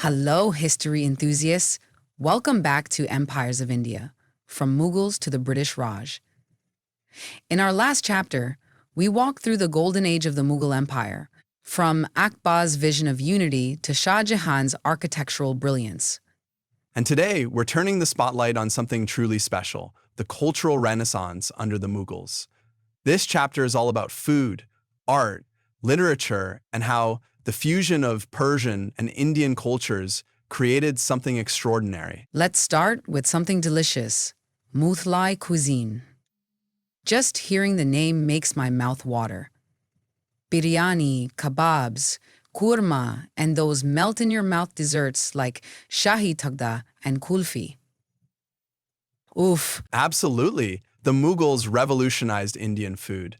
Hello, history enthusiasts. Welcome back to Empires of India, from Mughals to the British Raj. In our last chapter, we walked through the golden age of the Mughal Empire, from Akbar's vision of unity to Shah Jahan's architectural brilliance. And today, we're turning the spotlight on something truly special, the cultural renaissance under the Mughals. This chapter is all about food, art, literature, and how the fusion of Persian and Indian cultures created something extraordinary. Let's start with something delicious, Mughlai cuisine. Just hearing the name makes my mouth water. Biryani, kebabs, kurma, and those melt-in-your-mouth desserts like shahi tagda and kulfi. Oof. Absolutely, the Mughals revolutionized Indian food.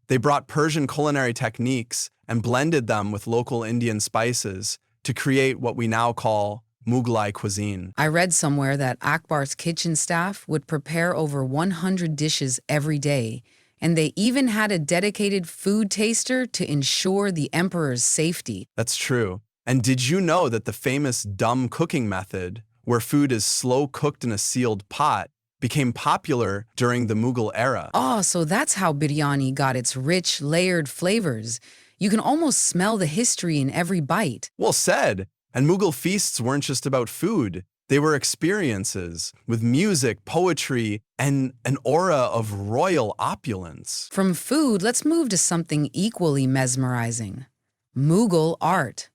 They brought Persian culinary techniques and blended them with local Indian spices to create what we now call Mughlai cuisine. I read somewhere that Akbar's kitchen staff would prepare over 100 dishes every day, and they even had a dedicated food taster to ensure the emperor's safety. That's true. And did you know that the famous dumb cooking method, where food is slow cooked in a sealed pot, became popular during the Mughal era? Oh, so that's how biryani got its rich, layered flavors. You can almost smell the history in every bite. Well said. And Mughal feasts weren't just about food. They were experiences with music, poetry, and an aura of royal opulence. From food, let's move to something equally mesmerizing: Mughal art.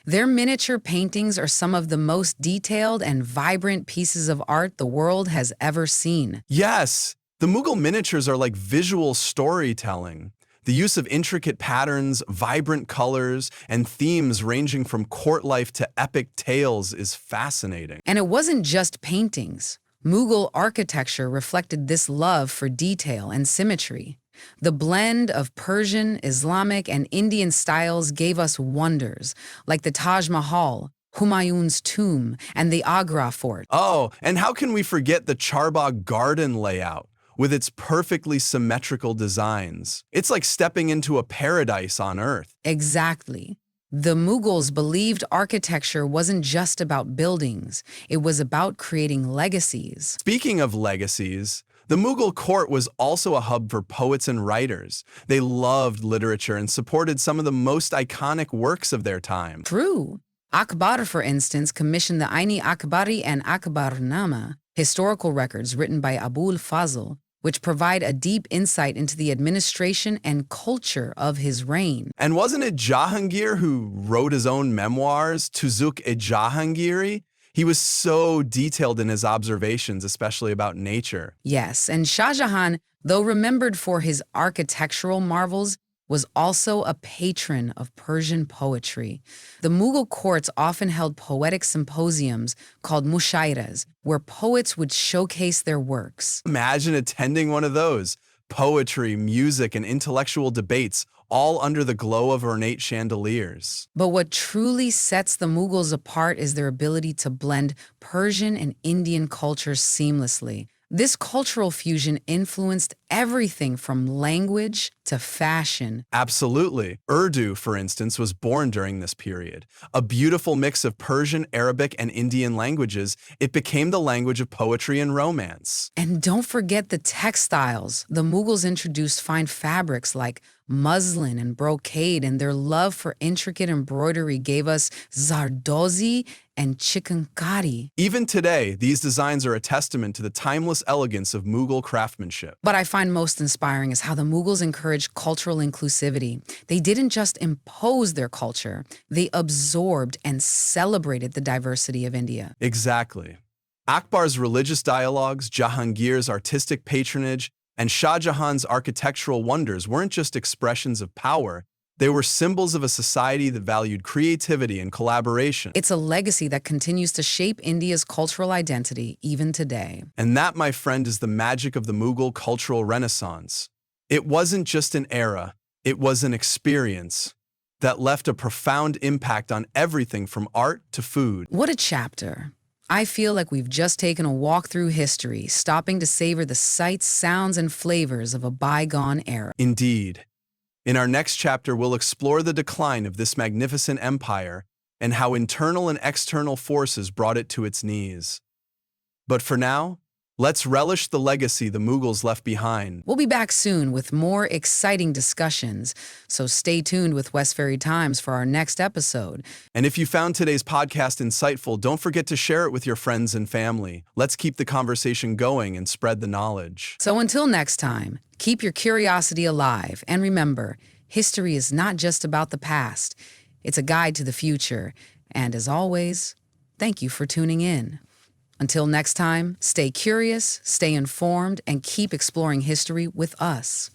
Their miniature paintings are some of the most detailed and vibrant pieces of art the world has ever seen. Yes, the Mughal miniatures are like visual storytelling. The use of intricate patterns, vibrant colors, and themes ranging from court life to epic tales is fascinating. And it wasn't just paintings. Mughal architecture reflected this love for detail and symmetry. The blend of Persian, Islamic, and Indian styles gave us wonders, like the Taj Mahal, Humayun's tomb, and the Agra fort. Oh, and how can we forget the Charbagh garden layout with its perfectly symmetrical designs? It's like stepping into a paradise on earth. Exactly. The Mughals believed architecture wasn't just about buildings, it was about creating legacies. Speaking of legacies, the Mughal court was also a hub for poets and writers. They loved literature and supported some of the most iconic works of their time. True. Akbar, for instance, commissioned the Aini Akbari and Akbarnama, historical records written by Abul Fazl, which provide a deep insight into the administration and culture of his reign. And wasn't it Jahangir who wrote his own memoirs, Tuzuk-e-Jahangiri? He was so detailed in his observations, especially about nature. Yes, and Shah Jahan, though remembered for his architectural marvels, was also a patron of Persian poetry. The Mughal courts often held poetic symposiums called mushairas, where poets would showcase their works. Imagine attending one of those. Poetry, music, and intellectual debates, all under the glow of ornate chandeliers. But what truly sets the Mughals apart is their ability to blend Persian and Indian cultures seamlessly. This cultural fusion influenced everything from language to fashion. Absolutely. Urdu, for instance, was born during this period. A beautiful mix of Persian, Arabic, and Indian languages, it became the language of poetry and romance. And don't forget the textiles. The Mughals introduced fine fabrics like muslin and brocade, and their love for intricate embroidery gave us zardozi and chikankari. Even today, these designs are a testament to the timeless elegance of Mughal craftsmanship. What I find most inspiring is how the Mughals encouraged cultural inclusivity. They didn't just impose their culture, they absorbed and celebrated the diversity of India. Exactly. Akbar's religious dialogues, Jahangir's artistic patronage, and Shah Jahan's architectural wonders weren't just expressions of power, they were symbols of a society that valued creativity and collaboration. It's a legacy that continues to shape India's cultural identity even today. And that, my friend, is the magic of the Mughal cultural renaissance. It wasn't just an era, it was an experience that left a profound impact on everything from art to food. What a chapter. I feel like we've just taken a walk through history, stopping to savor the sights, sounds, and flavors of a bygone era. Indeed. In our next chapter, we'll explore the decline of this magnificent empire and how internal and external forces brought it to its knees. But for now, let's relish the legacy the Mughals left behind. We'll be back soon with more exciting discussions, so stay tuned with Westferry Times for our next episode. And if you found today's podcast insightful, don't forget to share it with your friends and family. Let's keep the conversation going and spread the knowledge. So until next time, keep your curiosity alive, and remember, history is not just about the past. It's a guide to the future. And as always, thank you for tuning in. Until next time, stay curious, stay informed, and keep exploring history with us.